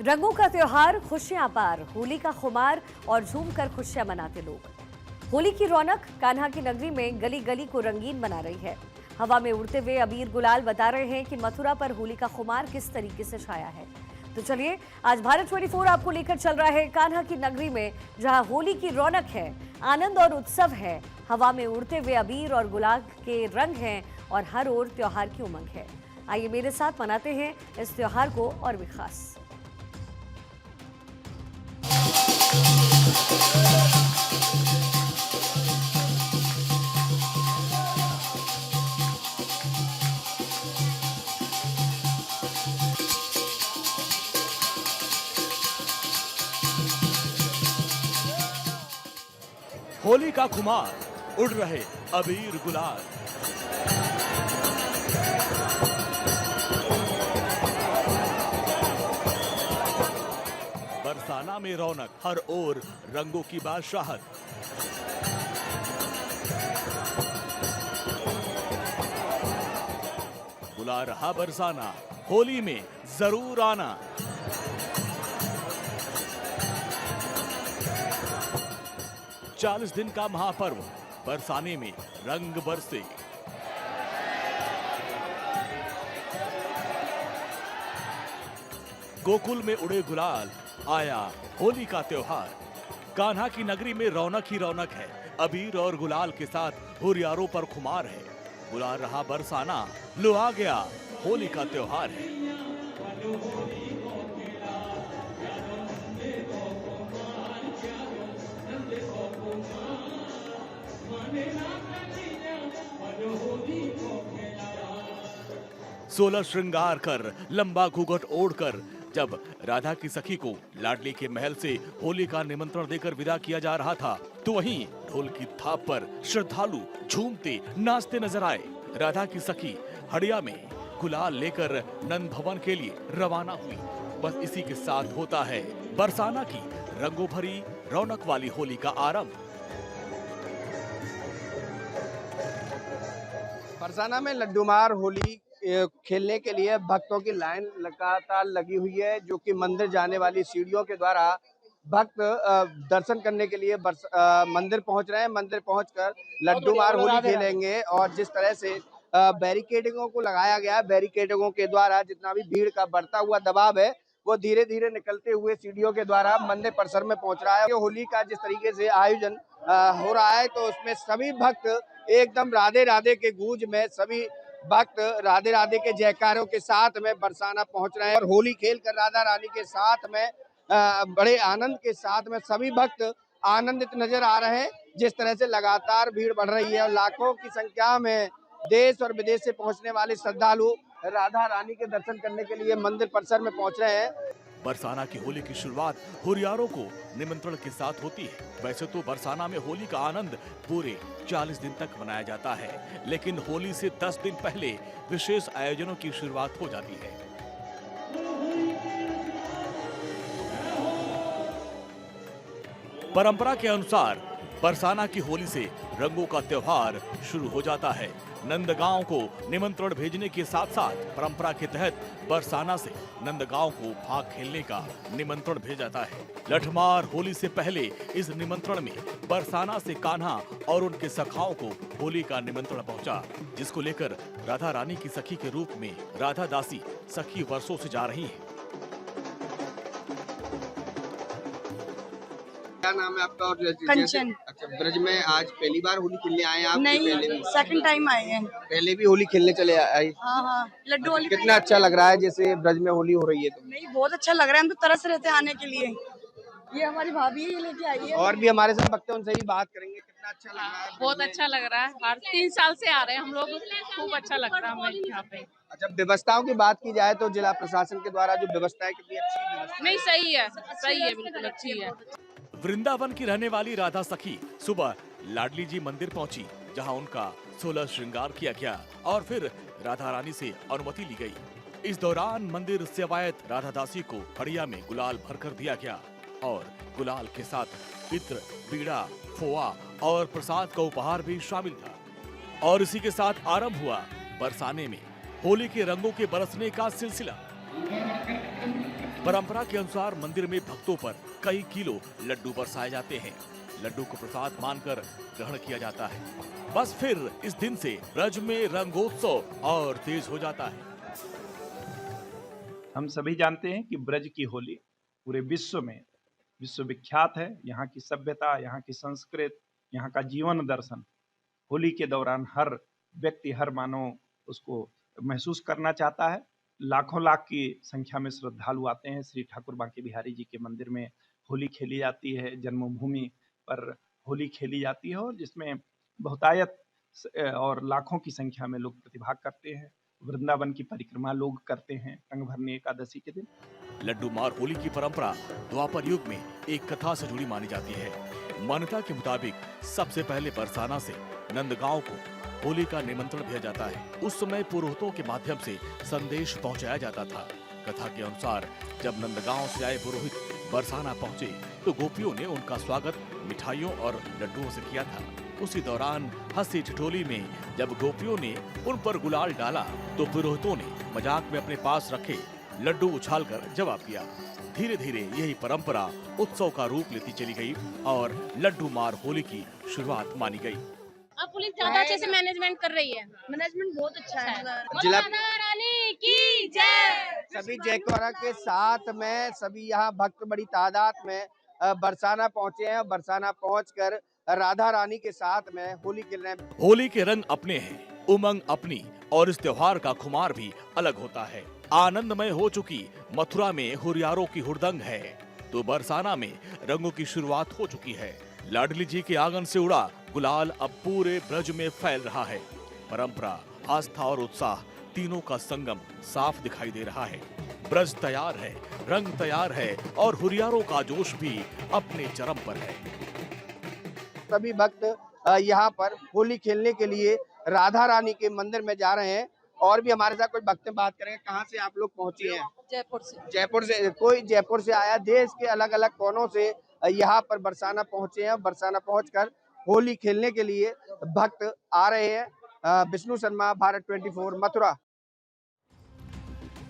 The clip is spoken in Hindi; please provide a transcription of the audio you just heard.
रंगों का त्योहार, खुशियां पार, होली का खुमार और झूमकर खुशियां मनाते लोग। होली की रौनक कान्हा की नगरी में गली गली को रंगीन बना रही है। हवा में उड़ते हुए अबीर गुलाल बता रहे हैं कि मथुरा पर होली का खुमार किस तरीके से छाया है। तो चलिए, आज भारत 24 आपको लेकर चल रहा है कान्हा की नगरी में, जहां होली की रौनक है, आनंद और उत्सव है। हवा में उड़ते हुए अबीर और गुलाल के रंग हैं और हर ओर त्योहार की उमंग है। आइए मेरे साथ मनाते हैं इस त्योहार को और भी खास। होली का खुमार, उड़ रहे अबीर गुलाल। बरसाना में रौनक, हर ओर रंगों की बादशाहत। बुला रहा बरसाना, होली में जरूर आना। चालीस दिन का महापर्व, बरसाने में रंग बरसे। गोकुल में उड़े गुलाल, आया होली का त्योहार। कान्हा की नगरी में रौनक ही रौनक है। अबीर और गुलाल के साथ हुरियारों पर खुमार है। बुला रहा बरसाना, लो आ गया होली का त्योहार है। सोलह श्रृंगार कर, लंबा घूंघट ओढ़कर जब राधा की सखी को लाडली के महल से होली का निमंत्रण देकर विदा किया जा रहा था, तो वहीं ढोल की थाप पर श्रद्धालु झूमते नाचते नजर आए। राधा की सखी हड़िया में गुलाल लेकर नंद भवन के लिए रवाना हुई। बस इसी के साथ होता है बरसाना की रंगों भरी रौनक वाली होली का आरंभ। बरसाना में लड्डूमार होली खेलने के लिए भक्तों की लाइन लगातार लगी हुई है, जो कि मंदिर जाने वाली सीढ़ियों के द्वारा भक्त दर्शन करने के लिए मंदिर पहुंच रहे हैं। मंदिर पहुंचकर लड्डूमार होली खेलेंगे और जिस तरह से बैरिकेडिंगों को लगाया गया, बैरिकेडिंगों के द्वारा जितना भी भीड़ का बढ़ता हुआ दबाव है, वो धीरे धीरे निकलते हुए सीढ़ियों के द्वारा मंदिर परिसर में पहुंच रहा है। होली का जिस तरीके से आयोजन हो रहा है, तो उसमें सभी भक्त एकदम राधे राधे के गूंज में, सभी भक्त राधे राधे के जयकारों के साथ में बरसाना पहुंच रहे हैं और होली खेल कर राधा रानी के साथ में बड़े आनंद के साथ में सभी भक्त आनंदित नजर आ रहे हैं। जिस तरह से लगातार भीड़ बढ़ रही है और लाखों की संख्या में देश और विदेश से पहुंचने वाले श्रद्धालु राधा रानी के दर्शन करने के लिए मंदिर परिसर में पहुंच रहे हैं। बरसाना की होली की शुरुआत हुरियारों को निमंत्रण के साथ होती है। वैसे तो बरसाना में होली का आनंद पूरे 40 दिन तक मनाया जाता है, लेकिन होली से 10 दिन पहले विशेष आयोजनों की शुरुआत हो जाती है। परंपरा के अनुसार बरसाना की होली से रंगों का त्योहार शुरू हो जाता है। नंदगांव को निमंत्रण भेजने के साथ साथ परंपरा के तहत बरसाना से नंदगांव को भाग खेलने का निमंत्रण भेजा जाता है। लठमार होली से पहले इस निमंत्रण में बरसाना से कान्हा और उनके सखाओं को होली का निमंत्रण पहुंचा, जिसको लेकर राधा रानी की सखी के रूप में राधा दासी सखी वर्षों से जा रही हैं। क्या नाम है आपका? और कंचन। अच्छा, ब्रज में आज पहली बार होली खेलने आए हैं आप? नहीं, पहले भी सेकंड टाइम आए हैं। पहले भी होली खेलने चले आए? हाँ, लड्डू होली। कितना अच्छा लग रहा है जैसे ब्रज में होली हो रही है? तो नहीं, बहुत अच्छा लग रहा है, हम तो तरस रहे थे आने के लिए। ये हमारी भाभी ही लेके आई है। और भी हमारे साथ भक्त हैं, उनसे ही बात करेंगे। कितना अच्छा लग रहा है? बहुत अच्छा लग रहा है। हर 3 साल से आ रहे हैं हम लोग, खूब अच्छा लगता है हमें यहाँ पे। अच्छा, व्यवस्थाओं की बात की जाए तो जिला प्रशासन के द्वारा जो व्यवस्था है, कितनी अच्छी व्यवस्था? नहीं, सही है, बिल्कुल अच्छी है। वृंदावन की रहने वाली राधा सखी सुबह लाडली जी मंदिर पहुंची, जहां उनका 16 श्रृंगार किया गया और फिर राधा रानी से अनुमति ली गई। इस दौरान मंदिर सेवायत राधा दासी को हड़िया में गुलाल भरकर दिया गया और गुलाल के साथ इत्र, बीड़ा, खोआ और प्रसाद का उपहार भी शामिल था। और इसी के साथ आरंभ हुआ बरसाने में होली के रंगों के बरसने का सिलसिला। परंपरा के अनुसार मंदिर में भक्तों पर कई किलो लड्डू बरसाए जाते हैं। लड्डू को प्रसाद मानकर ग्रहण किया जाता है। बस फिर इस दिन से ब्रज में रंगोत्सव और तेज हो जाता है। हम सभी जानते हैं कि ब्रज की होली पूरे विश्व में विश्वविख्यात है। यहाँ की सभ्यता, यहाँ की संस्कृति, यहाँ का जीवन दर्शन होली के दौरान हर व्यक्ति, हर मानव उसको महसूस करना चाहता है। लाखों लाख की संख्या में श्रद्धालु आते हैं। श्री ठाकुर बांके बिहारी जी के मंदिर में होली खेली जाती है। जन्मभूमि पर होली खेली जाती है और जिसमें बहुतायत और लाखों की संख्या में लोग प्रतिभाग करते हैं। वृंदावन की परिक्रमा लोग करते हैं रंग भरने एकादशी के दिन। लड्डू मार होली की परंपरा द्वापर युग में एक कथा से जुड़ी मानी जाती है। मान्यता के मुताबिक सबसे पहले बरसाना से नंदगांव को होली का निमंत्रण भेजा जाता है। उस समय पुरोहितों के माध्यम से संदेश पहुंचाया जाता था। कथा के अनुसार जब नंदगांव से आए पुरोहित बरसाना पहुंचे तो गोपियों ने उनका स्वागत मिठाइयों और लड्डुओं से किया था। उसी दौरान हंसी ठिठोली में जब गोपियों ने उन पर गुलाल डाला तो पुरोहितों ने मजाक में अपने पास रखे लड्डू उछालकर जवाब दिया। धीरे धीरे यही परंपरा उत्सव का रूप लेती चली गई और लड्डू मार होली की शुरुआत मानी गई। अब पुलिस ज्यादा अच्छे से मैनेजमेंट कर रही है। मैनेजमेंट बहुत अच्छा है। जिला रानी की जय। सभी जयकारा के साथ में सभी यहाँ भक्त बड़ी तादाद में बरसाना पहुंचे हैं। बरसाना पहुंचकर राधा रानी के साथ में होली खेल रहे हैं। होली के रंग अपने हैं, उमंग अपनी, और इस त्योहार का खुमार भी अलग होता है। आनंदमय हो चुकी मथुरा में हुरियारों की हुड़दंग है तो बरसाना में रंगों की शुरुआत हो चुकी है। लाडली जी के आंगन से उड़ा गुलाल अब पूरे ब्रज में फैल रहा है। परंपरा, आस्था और उत्साह तीनों का संगम साफ दिखाई दे रहा है। ब्रज तैयार है, रंग तैयार है और हुरियारों का जोश भी अपने चरम पर है। सभी भक्त यहाँ पर होली खेलने के लिए राधा रानी के मंदिर में जा रहे हैं। और भी हमारे साथ कुछ भक्त बात करेंगे। कहाँ से आप लोग पहुंचे हैं? जयपुर से। जयपुर से। कोई जयपुर से आया। देश के अलग अलग कोनों से यहाँ पर बरसाना पहुंचे हैं। बरसाना पहुंचकर होली खेलने के लिए भक्त आ रहे हैं। विष्णु शर्मा, भारत 24, मथुरा।